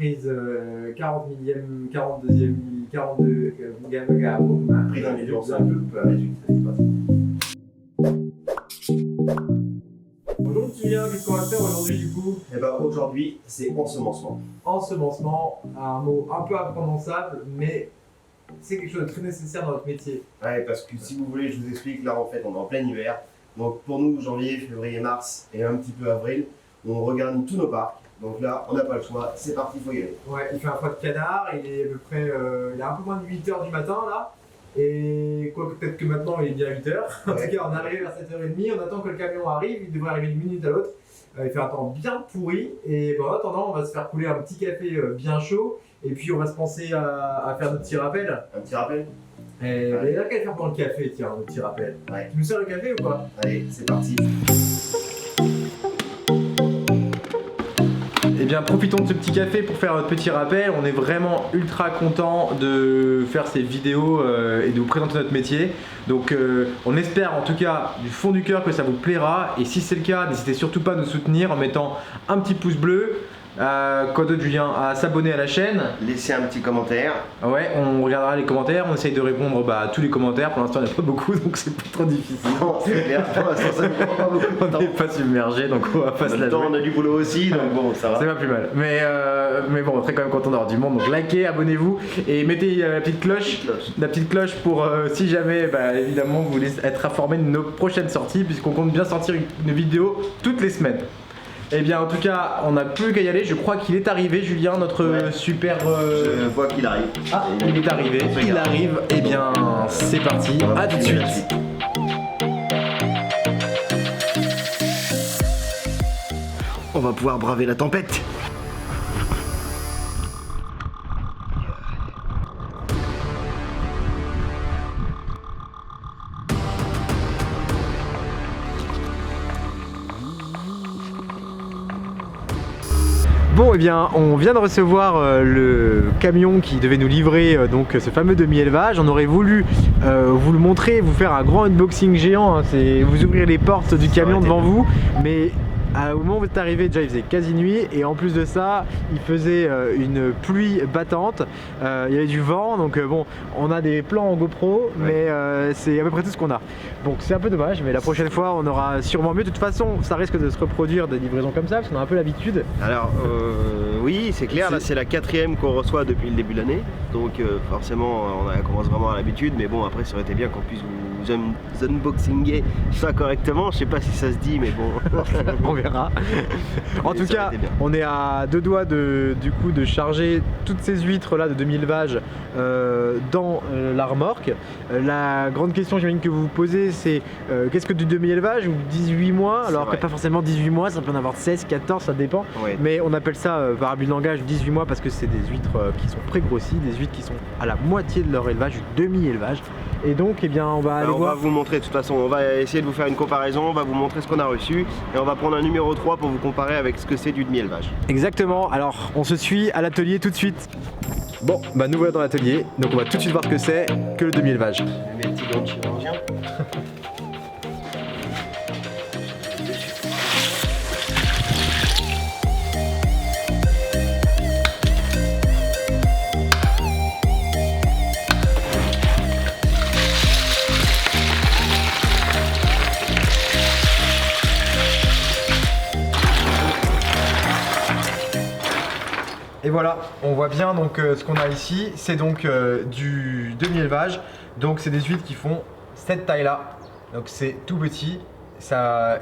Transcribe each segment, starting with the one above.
prise 40 millième, 42e, 42 gamma. Prise en endurance un peu, réduite, ça se passe. Bonjour Julien, qu'est-ce qu'on va faire aujourd'hui du coup? Et ben aujourd'hui, c'est ensemencement. Ensemencement, un mot un peu imprononçable, mais c'est quelque chose de très nécessaire dans notre métier. Ouais, parce que si vous voulez, je vous explique, là en fait, on est en plein hiver. Donc pour nous, janvier, février, mars et un petit peu avril, on regarde tous nos parcs. Donc là, on n'a pas le choix, c'est parti, il faut y aller. Ouais, il fait un froid de canard, il est à peu près, il est un peu moins de 8h du matin là. Et quoi, peut-être que maintenant il est bien 8h. En tout cas, on est arrivé vers 7h30, on attend que le camion arrive, il devrait arriver d'une minute à l'autre. Il fait un temps bien pourri. Et en attendant, on va se faire couler un petit café bien chaud. Et puis on va se penser à faire notre petit rappel. Un petit rappel? Et il y a qu'à le faire pour le café, tiens, notre petit rappel. Ouais. Tu nous sers le café ou pas? Allez, c'est parti. Eh bien, profitons de ce petit café pour faire notre petit rappel. On est vraiment ultra content de faire ces vidéos et de vous présenter notre métier. Donc, on espère en tout cas du fond du cœur que ça vous plaira. Et si c'est le cas, n'hésitez surtout pas à nous soutenir en mettant un petit pouce bleu. Quoi d'autre, Julien? À s'abonner à la chaîne. Laissez un petit commentaire. Ouais, on regardera les commentaires. On essaye de répondre à tous les commentaires. Pour l'instant, il n'y en a pas beaucoup, donc c'est pas trop difficile. Non, c'est clair, pour l'instant, ça ne prend pas beaucoup de On temps. n'est pas submergé, donc on va pas se En la même temps, jouer. on a du boulot aussi, donc bon, ça va. C'est pas plus mal. Mais bon, on est quand même content d'avoir du monde. Donc likez, abonnez-vous et mettez la petite cloche. La petite cloche pour si jamais, évidemment, vous voulez être informé de nos prochaines sorties, puisqu'on compte bien sortir une vidéo toutes les semaines. Et bien, en tout cas, on n'a plus qu'à y aller. Je crois qu'il est arrivé, Julien, notre super. Je vois qu'il arrive. Ah, il est arrivé. Il arrive. Et bien, c'est parti. À tout de suite. On va pouvoir braver la tempête. Bon, et bien, on vient de recevoir le camion qui devait nous livrer donc ce fameux demi-élevage. On aurait voulu vous le montrer, vous faire un grand unboxing géant, hein, c'est vous ouvrir les portes du camion devant vous, mais au moment où vous êtes arrivé, déjà il faisait quasi nuit et en plus de ça, il faisait une pluie battante, il y avait du vent, donc bon, on a des plans en GoPro, mais c'est à peu près tout ce qu'on a. Donc c'est un peu dommage, mais la prochaine fois on aura sûrement mieux. De toute façon, ça risque de se reproduire des livraisons comme ça, parce qu'on a un peu l'habitude. Alors oui, c'est clair, là c'est la 4e qu'on reçoit depuis le début de l'année, donc forcément on commence vraiment à l'habitude, mais bon après ça aurait été bien qu'on puisse vous unboxinguer ça correctement, je sais pas si ça se dit, mais bon. On verra. En tout cas, on est à deux doigts de charger toutes ces huîtres là de demi-élevage dans la remorque. La grande question, j'imagine, que vous vous posez, c'est qu'est-ce que du demi-élevage ou 18 mois? Alors que pas forcément 18 mois, ça peut en avoir 16, 14, ça dépend. Ouais. Mais on appelle ça par abus de langage 18 mois parce que c'est des huîtres qui sont pré-grossies, des huîtres qui sont à la moitié de leur élevage, du demi-élevage. Et donc, eh bien, on va aller voir. On va vous montrer, de toute façon, on va essayer de vous faire une comparaison, on va vous montrer ce qu'on a reçu et on va prendre un numéro 3 pour vous comparer avec ce que c'est du demi-élevage. Exactement, alors on se suit à l'atelier tout de suite. Bon, nous voilà dans l'atelier, donc on va tout de suite voir ce que c'est que le demi-élevage. Je mets mes petits gants de chirurgien. Et voilà, on voit bien donc ce qu'on a ici, c'est donc du demi-élevage. Donc c'est des huîtres qui font cette taille là, donc c'est tout petit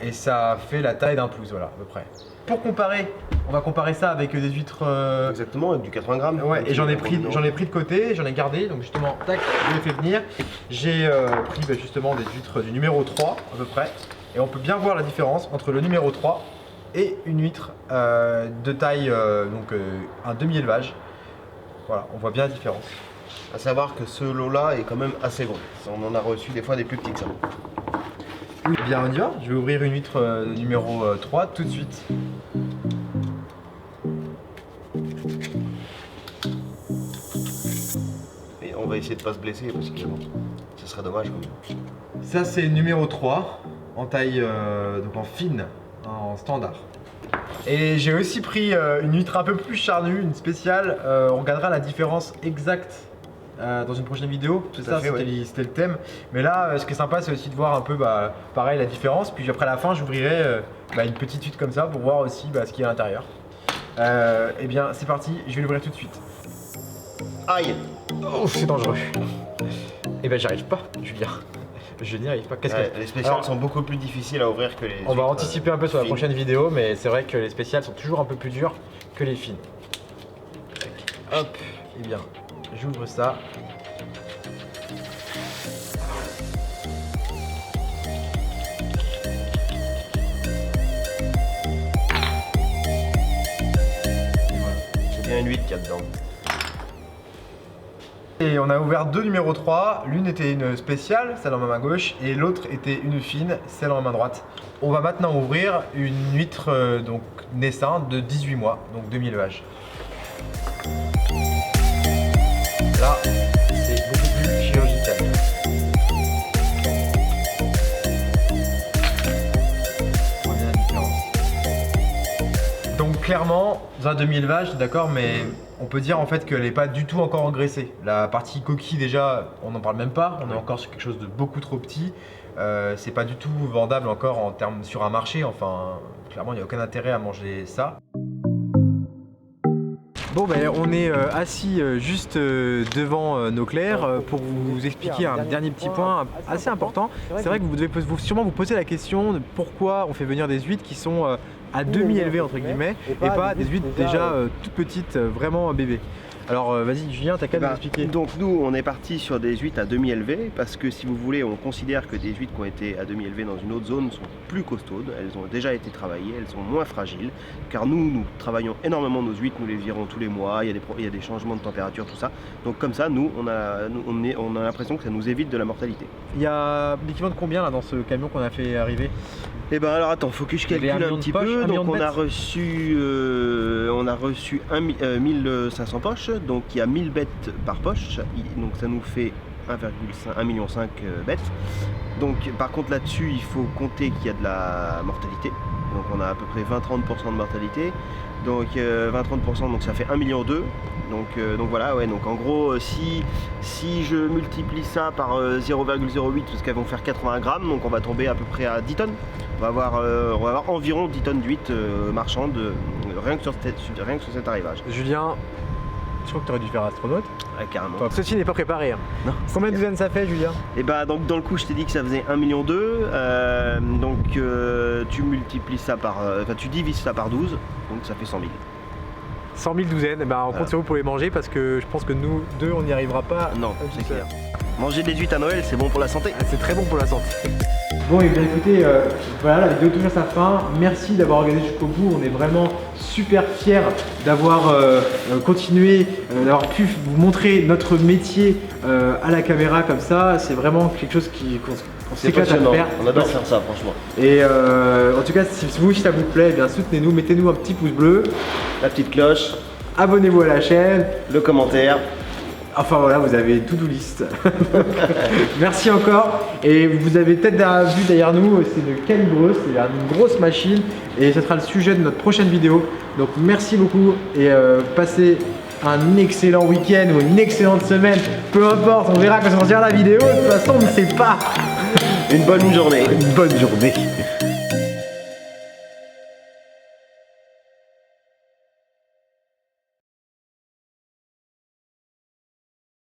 et ça fait la taille d'un pouce, voilà à peu près. Pour comparer, on va comparer ça avec des huîtres... Exactement, avec du 80 grammes. Ouais, et j'en ai pris de côté, j'en ai gardé, donc justement, tac, je l'ai fait venir. J'ai pris justement des huîtres du numéro 3 à peu près, et on peut bien voir la différence entre le numéro 3 et une huître de taille, un demi-élevage. Voilà, on voit bien la différence. À savoir que ce lot-là est quand même assez gros. On en a reçu des fois des plus petits que ça. Eh bien, on y va. Je vais ouvrir une huître numéro 3 tout de suite. Et on va essayer de pas se blesser parce que bon, ce serait dommage quand même. Ça, c'est le numéro 3 en taille, donc en fine, en standard. Et j'ai aussi pris une huître un peu plus charnue, une spéciale. On regardera la différence exacte dans une prochaine vidéo. Tout ça, c'était le thème. Mais là, ce qui est sympa, c'est aussi de voir un peu, pareil, la différence. Puis après la fin, j'ouvrirai une petite huître comme ça pour voir aussi ce qu'il y a à l'intérieur. Eh bien, c'est parti. Je vais l'ouvrir tout de suite. Aïe! Oh, c'est dangereux. Eh ben, j'arrive pas, Julien. Je n'y arrive pas. Les spéciales sont beaucoup plus difficiles à ouvrir que les. On va anticiper un peu sur la prochaine vidéo, mais c'est vrai que les spéciales sont toujours un peu plus dures que les fines. Hop, et bien, j'ouvre ça. C'est bien une huître qu'il y a dedans. Et on a ouvert deux numéros 3, l'une était une spéciale, celle en ma main gauche, et l'autre était une fine, celle en ma main droite. On va maintenant ouvrir une huître donc naissante de 18 mois, donc demi-élevage. Là, c'est beaucoup plus chirurgical. On voit bien la différence. Donc clairement, dans un demi-élevage, d'accord, mais on peut dire en fait qu'elle n'est pas du tout encore engraissée. La partie coquille déjà, on n'en parle même pas, on est encore sur quelque chose de beaucoup trop petit. C'est pas du tout vendable encore en termes sur un marché, enfin clairement il n'y a aucun intérêt à manger ça. Bon on est assis juste devant nos clairs pour vous expliquer un dernier petit point assez important. C'est vrai que vous devez sûrement vous poser la question de pourquoi on fait venir des huîtres qui sont à demi élevées entre guillemets et pas des huîtres déjà toutes petites, vraiment bébés. Alors vas-y Julien, t'as qu'à nous expliquer. Donc nous on est parti sur des huîtres à demi élevées parce que si vous voulez on considère que des huîtres qui ont été à demi élevées dans une autre zone sont plus costaudes, elles ont déjà été travaillées, elles sont moins fragiles car nous travaillons énormément nos huîtres, nous les virons tous les mois, il y a des changements de température, tout ça. Donc comme ça nous on a l'impression que ça nous évite de la mortalité. Il y a l'équivalent de combien là dans ce camion qu'on a fait arriver? Eh ben alors attends, faut que je calcule un petit peu. Donc on a reçu 1500 poches, donc il y a 1000 bêtes par poche, donc ça nous fait 1,5 million bêtes. Donc par contre là-dessus il faut compter qu'il y a de la mortalité, donc on a à peu près 20-30% de mortalité, donc 20-30% donc ça fait 1,2 million. Donc voilà, ouais, donc en gros si je multiplie ça par 0,08 parce qu'elles vont faire 80 grammes, donc on va tomber à peu près à 10 tonnes. On va avoir environ 10 tonnes d'huîtres marchandes rien que sur cet arrivage. Julien, je crois que tu aurais dû faire astronaute. Ouais, carrément. Ceci n'est pas préparé. Hein. Non. Combien de douzaines ça fait, Julien? Et bah donc dans le coup je t'ai dit que ça faisait 1,2 million. Donc tu multiplies ça par. Tu divises ça par 12, donc ça fait 100 000. 100 000 douzaines, on compte sur vous pour les manger parce que je pense que nous deux on n'y arrivera pas. Non, c'est clair. Manger des huîtres à Noël, c'est bon pour la santé. C'est très bon pour la santé. Bon et bien écoutez, voilà, la vidéo touche à sa fin. Merci d'avoir regardé jusqu'au bout. On est vraiment super fiers d'avoir continué, d'avoir pu vous montrer notre métier à la caméra comme ça. C'est vraiment quelque chose qu'on s'éclate à faire. On adore faire ça franchement. Et en tout cas, si ça vous plaît, bien soutenez-nous, mettez-nous un petit pouce bleu, la petite cloche, abonnez-vous à la chaîne, le commentaire. Enfin voilà, vous avez une to-do list. Merci encore. Et vous avez peut-être vu derrière nous, c'est une calibreuse, c'est une grosse machine. Et ce sera le sujet de notre prochaine vidéo. Donc merci beaucoup et passez un excellent week-end ou une excellente semaine. Peu importe, on verra quand on sortira la vidéo. De toute façon, on ne sait pas. Une bonne journée. Une bonne journée.